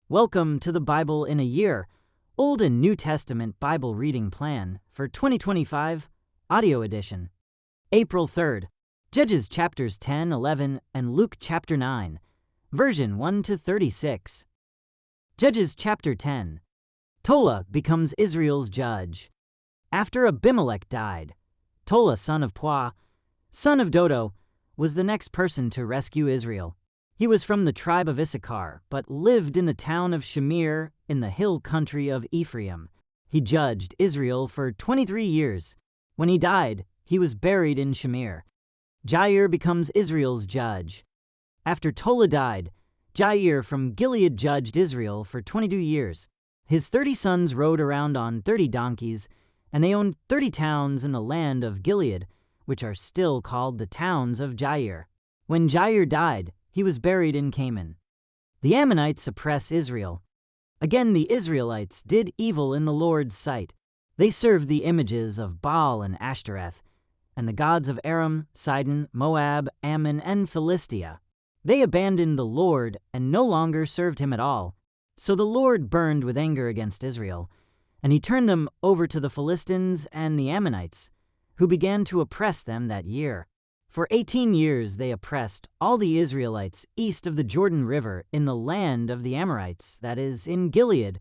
Welcome to the Bible in a Year, Old and New Testament Bible Reading Plan for 2025, Audio Edition. April 3rd, Judges chapters 10, 11, and Luke chapter 9, version 1 to 36. Judges chapter 10. Tola becomes Israel's judge. After Abimelech died, Tola, son of Puah, son of Dodo, was the next person to rescue Israel. He was from the tribe of Issachar, but lived in the town of Shamir in the hill country of Ephraim. He judged Israel for 23 years. When he died, he was buried in Shamir. Jair becomes Israel's judge. After Tola died, Jair from Gilead judged Israel for 22 years. His 30 sons rode around on 30 donkeys, and they owned 30 towns in the land of Gilead, which are still called the towns of Jair. When Jair died, he was buried in Canaan. The Ammonites oppress Israel. Again, the Israelites did evil in the Lord's sight. They served the images of Baal and Ashtoreth, and the gods of Aram, Sidon, Moab, Ammon, and Philistia. They abandoned the Lord and no longer served him at all. So the Lord burned with anger against Israel, and he turned them over to the Philistines and the Ammonites, who began to oppress them that year. For 18 years they oppressed all the Israelites east of the Jordan River in the land of the Amorites, that is, in Gilead.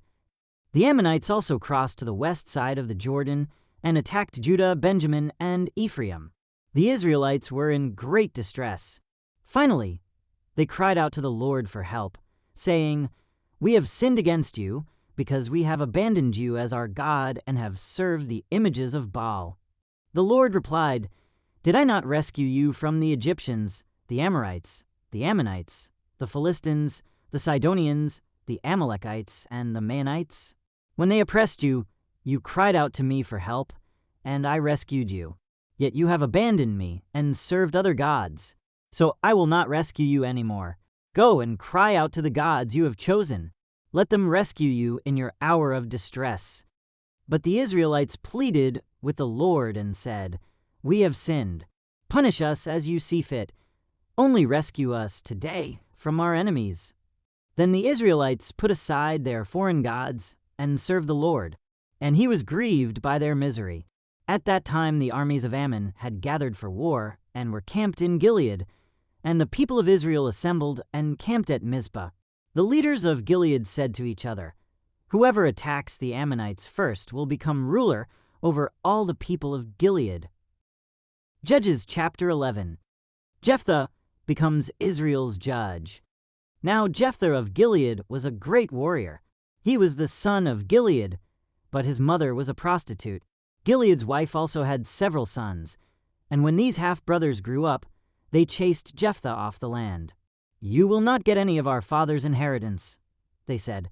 The Ammonites also crossed to the west side of the Jordan and attacked Judah, Benjamin, and Ephraim. The Israelites were in great distress. Finally, they cried out to the Lord for help, saying, "We have sinned against you, because we have abandoned you as our God and have served the images of Baal." The Lord replied, "Did I not rescue you from the Egyptians, the Amorites, the Ammonites, the Philistines, the Sidonians, the Amalekites, and the Maonites? When they oppressed you, you cried out to me for help, and I rescued you. Yet you have abandoned me and served other gods. So I will not rescue you anymore. Go and cry out to the gods you have chosen. Let them rescue you in your hour of distress." But the Israelites pleaded with the Lord and said, "We have sinned. Punish us as you see fit. Only rescue us today from our enemies." Then the Israelites put aside their foreign gods and served the Lord, and he was grieved by their misery. At that time the armies of Ammon had gathered for war and were camped in Gilead, and the people of Israel assembled and camped at Mizpah. The leaders of Gilead said to each other, "Whoever attacks the Ammonites first will become ruler over all the people of Gilead." Judges chapter 11. Jephthah becomes Israel's judge. Now Jephthah of Gilead was a great warrior. He was the son of Gilead, but his mother was a prostitute. Gilead's wife also had several sons, and when these half-brothers grew up, they chased Jephthah off the land. "You will not get any of our father's inheritance," they said,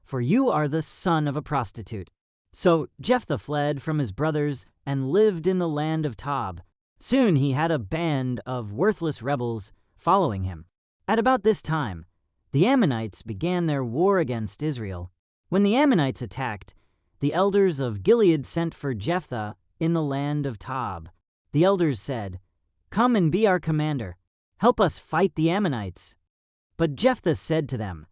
"for you are the son of a prostitute." So Jephthah fled from his brothers and lived in the land of Tob. Soon he had a band of worthless rebels following him. At about this time, the Ammonites began their war against Israel. When the Ammonites attacked, the elders of Gilead sent for Jephthah in the land of Tob. The elders said, "Come and be our commander. Help us fight the Ammonites." But Jephthah said to them,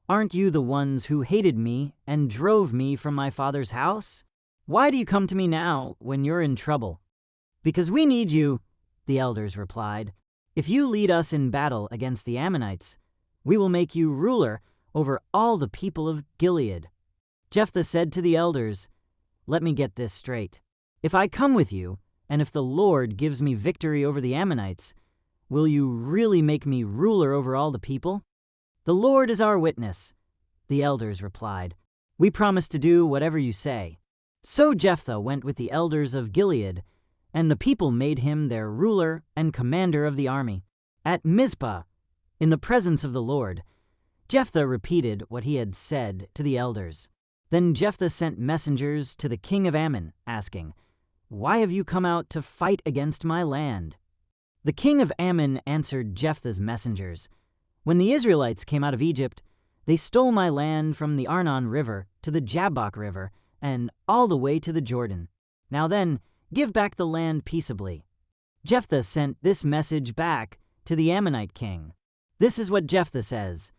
"Aren't you the ones who hated me and drove me from my father's house? Why do you come to me now when you're in trouble?" "Because we need you," the elders replied. "If you lead us in battle against the Ammonites, we will make you ruler over all the people of Gilead." Jephthah said to the elders, "Let me get this straight. If I come with you, and if the Lord gives me victory over the Ammonites, will you really make me ruler over all the people?" "The Lord is our witness," the elders replied. "We promise to do whatever you say." So Jephthah went with the elders of Gilead, and the people made him their ruler and commander of the army. At Mizpah, in the presence of the Lord, Jephthah repeated what he had said to the elders. Then Jephthah sent messengers to the king of Ammon, asking, "Why have you come out to fight against my land?" The king of Ammon answered Jephthah's messengers, "When the Israelites came out of Egypt, they stole my land from the Arnon River to the Jabbok River and all the way to the Jordan. Now then, give back the land peaceably." Jephthah sent this message back to the Ammonite king. This is what Jephthah says,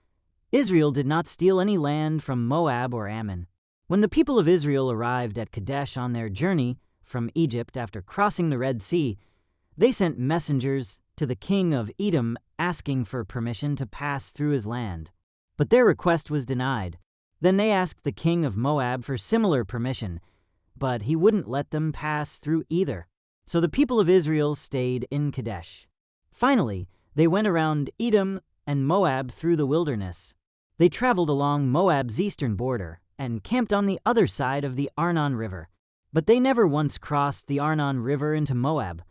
Israel did not steal any land from Moab or Ammon. When the people of Israel arrived at Kadesh on their journey from Egypt after crossing the Red Sea, they sent messengers to the king of Edom asking for permission to pass through his land. But their request was denied. Then they asked the king of Moab for similar permission, but he wouldn't let them pass through either. So the people of Israel stayed in Kadesh. Finally, they went around Edom and Moab through the wilderness. They traveled along Moab's eastern border and camped on the other side of the Arnon River. But they never once crossed the Arnon River into Moab,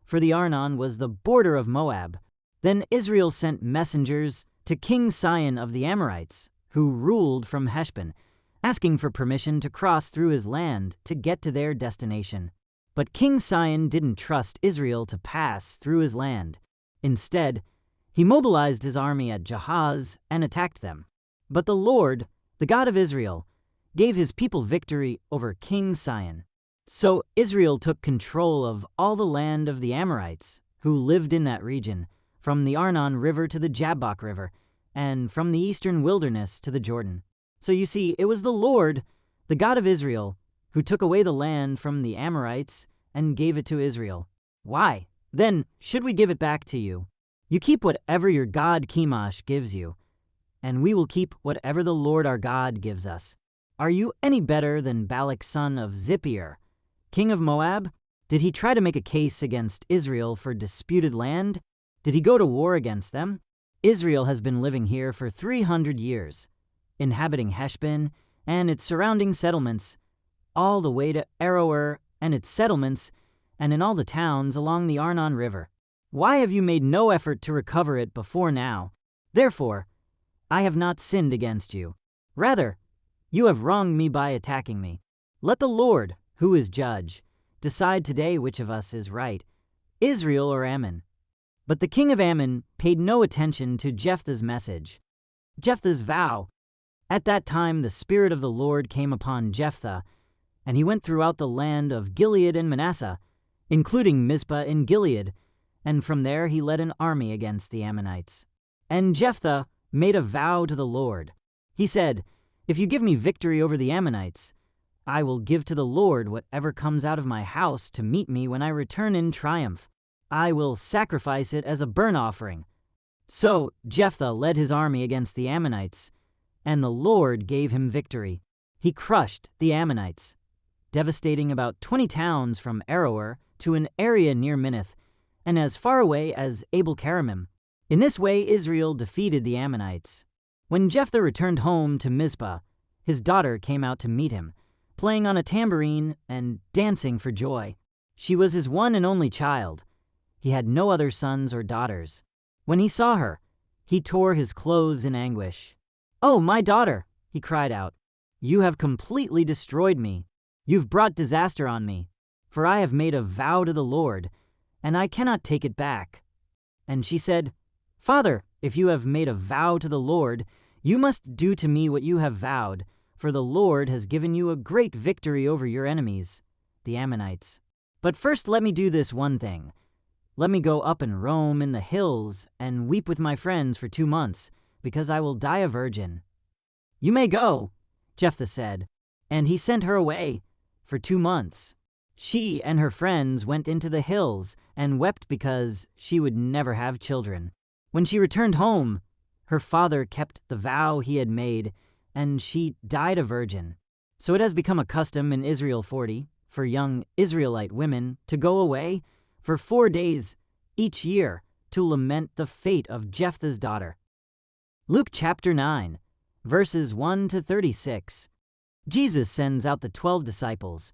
for the Arnon was the border of Moab. Then Israel sent messengers to King Sihon of the Amorites, who ruled from Heshbon, asking for permission to cross through his land to get to their destination. But King Sihon didn't trust Israel to pass through his land. Instead, he mobilized his army at Jahaz and attacked them. But the Lord, the God of Israel, gave his people victory over King Sihon. So Israel took control of all the land of the Amorites, who lived in that region, from the Arnon River to the Jabbok River, and from the eastern wilderness to the Jordan. So you see, it was the Lord, the God of Israel, who took away the land from the Amorites and gave it to Israel. Why? Then should we give it back to you? You keep whatever your god Chemosh gives you, and we will keep whatever the Lord our God gives us. Are you any better than Balak son of Zippor, king of Moab? Did he try to make a case against Israel for disputed land? Did he go to war against them? Israel has been living here for 300 years, inhabiting Heshbon and its surrounding settlements, all the way to Aroer and its settlements, and in all the towns along the Arnon River. Why have you made no effort to recover it before now? Therefore, I have not sinned against you. Rather, you have wronged me by attacking me. Let the Lord, who is judge, decide today which of us is right, Israel or Ammon. But the king of Ammon paid no attention to Jephthah's message. Jephthah's vow. At that time the Spirit of the Lord came upon Jephthah, and he went throughout the land of Gilead and Manasseh, including Mizpah in Gilead, and from there he led an army against the Ammonites. And Jephthah made a vow to the Lord. He said, "If you give me victory over the Ammonites, I will give to the Lord whatever comes out of my house to meet me when I return in triumph. I will sacrifice it as a burnt offering." So Jephthah led his army against the Ammonites, and the Lord gave him victory. He crushed the Ammonites, devastating about 20 towns from Aroer to an area near Minnith, and as far away as Abel-Keramim. In this way Israel defeated the Ammonites. When Jephthah returned home to Mizpah, his daughter came out to meet him, playing on a tambourine and dancing for joy. She was his one and only child. He had no other sons or daughters. When he saw her, he tore his clothes in anguish. "Oh, my daughter," he cried out, "you have completely destroyed me. You've brought disaster on me, for I have made a vow to the Lord, and I cannot take it back." And she said, "Father, if you have made a vow to the Lord, you must do to me what you have vowed, for the Lord has given you a great victory over your enemies, the Ammonites. But first let me do this one thing. Let me go up and roam in the hills and weep with my friends for 2 months, because I will die a virgin." "You may go," Jephthah said, and he sent her away for 2 months. She and her friends went into the hills and wept because she would never have children. When she returned home, her father kept the vow he had made, and she died a virgin. So it has become a custom in Israel 40 for young Israelite women to go away for 4 days each year to lament the fate of Jephthah's daughter. Luke chapter 9, verses 1 to 36. Jesus sends out the 12 disciples.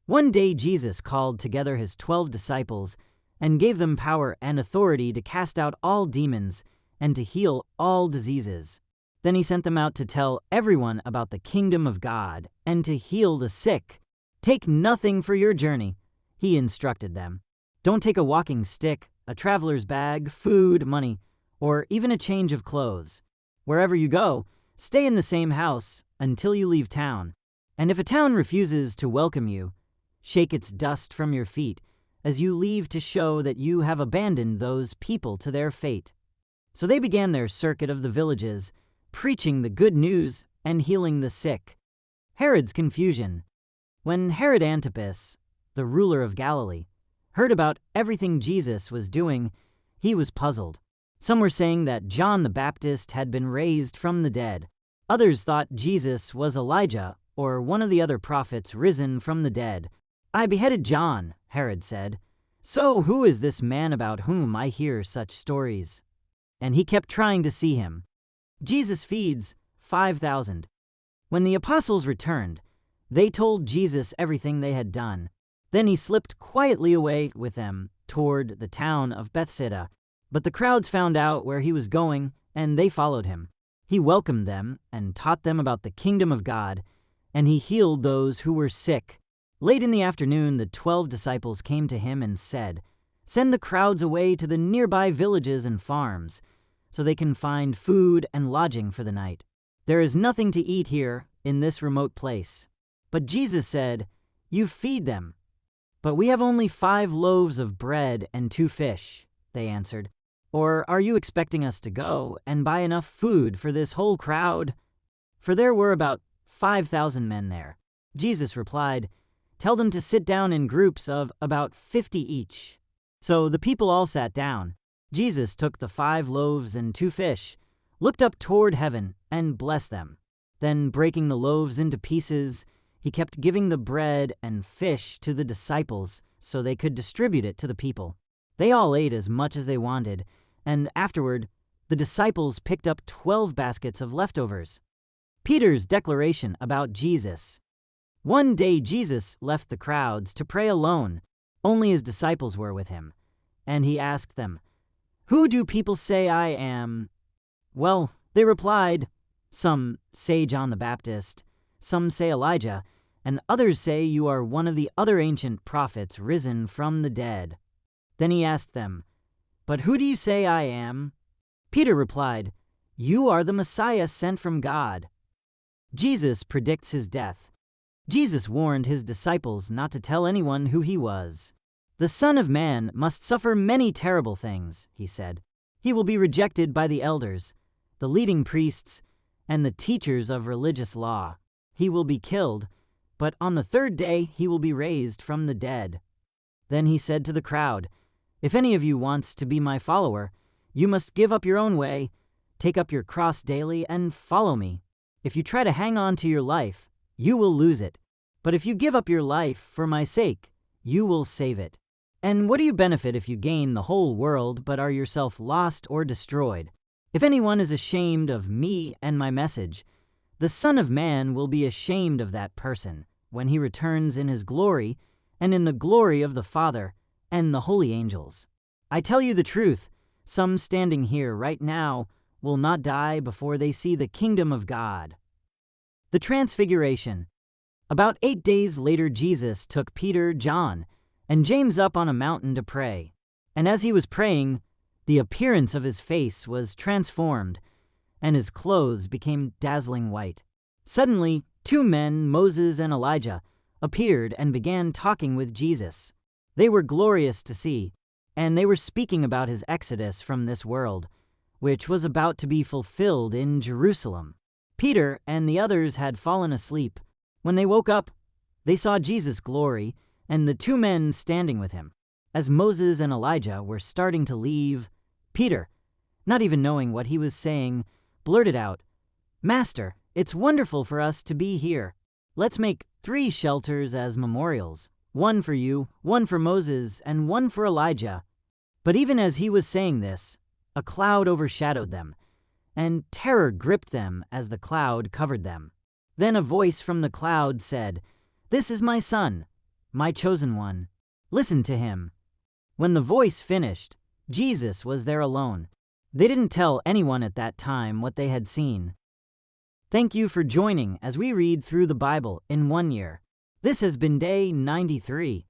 One day Jesus called together his 12 disciples and gave them power and authority to cast out all demons and to heal all diseases. Then he sent them out to tell everyone about the kingdom of God and to heal the sick. "Take nothing for your journey," he instructed them. "Don't take a walking stick, a traveler's bag, food, money, or even a change of clothes. Wherever you go, stay in the same house until you leave town. And if a town refuses to welcome you, shake its dust from your feet as you leave to show that you have abandoned those people to their fate." So they began their circuit of the villages, preaching the good news and healing the sick. Herod's confusion. When Herod Antipas, the ruler of Galilee, heard about everything Jesus was doing, he was puzzled. Some were saying that John the Baptist had been raised from the dead. Others thought Jesus was Elijah or one of the other prophets risen from the dead. "I beheaded John," Herod said. "So who is this man about whom I hear such stories?" And he kept trying to see him. Jesus feeds 5,000. When the apostles returned, they told Jesus everything they had done. Then he slipped quietly away with them toward the town of Bethsaida. But the crowds found out where he was going, and they followed him. He welcomed them and taught them about the kingdom of God, and he healed those who were sick. Late in the afternoon, the 12 disciples came to him and said, "Send the crowds away to the nearby villages and farms, so they can find food and lodging for the night. There is nothing to eat here in this remote place." But Jesus said, "You feed them." "But we have only 5 loaves of bread and 2 fish," they answered. "Or are you expecting us to go and buy enough food for this whole crowd?" For there were about 5,000 men there. Jesus replied, "Tell them to sit down in groups of about 50 each." So the people all sat down. Jesus took the 5 loaves and 2 fish, looked up toward heaven, and blessed them. Then, breaking the loaves into pieces, he kept giving the bread and fish to the disciples so they could distribute it to the people. They all ate as much as they wanted, and afterward, the disciples picked up 12 baskets of leftovers. Peter's declaration about Jesus. One day Jesus left the crowds to pray alone. Only his disciples were with him. And he asked them, "Who do people say I am?" Well, they replied, "Some say John the Baptist, some say Elijah, and others say you are one of the other ancient prophets risen from the dead." Then he asked them, "But who do you say I am?" Peter replied, "You are the Messiah sent from God." Jesus predicts his death. Jesus warned his disciples not to tell anyone who he was. "The Son of Man must suffer many terrible things," he said. "He will be rejected by the elders, the leading priests, and the teachers of religious law. He will be killed, but on the 3rd day he will be raised from the dead." Then he said to the crowd, "If any of you wants to be my follower, you must give up your own way, take up your cross daily, and follow me. If you try to hang on to your life, you will lose it. But if you give up your life for my sake, you will save it. And what do you benefit if you gain the whole world but are yourself lost or destroyed? If anyone is ashamed of me and my message, the Son of Man will be ashamed of that person when he returns in his glory and in the glory of the Father and the holy angels. I tell you the truth, some standing here right now will not die before they see the kingdom of God." The Transfiguration. About 8 days later, Jesus took Peter, John, and James up on a mountain to pray. And as he was praying, the appearance of his face was transformed, and his clothes became dazzling white. Suddenly, 2 men, Moses and Elijah, appeared and began talking with Jesus. They were glorious to see, and they were speaking about his exodus from this world, which was about to be fulfilled in Jerusalem. Peter and the others had fallen asleep. When they woke up, they saw Jesus' glory and the 2 men standing with him. As Moses and Elijah were starting to leave, Peter, not even knowing what he was saying, blurted out, "Master, it's wonderful for us to be here. Let's make 3 shelters as memorials, 1 for you, 1 for Moses, and 1 for Elijah." But even as he was saying this, a cloud overshadowed them, and terror gripped them as the cloud covered them. Then a voice from the cloud said, "This is my son, my chosen one. Listen to him." When the voice finished, Jesus was there alone. They didn't tell anyone at that time what they had seen. Thank you for joining as we read through the Bible in 1 year. This has been day 93.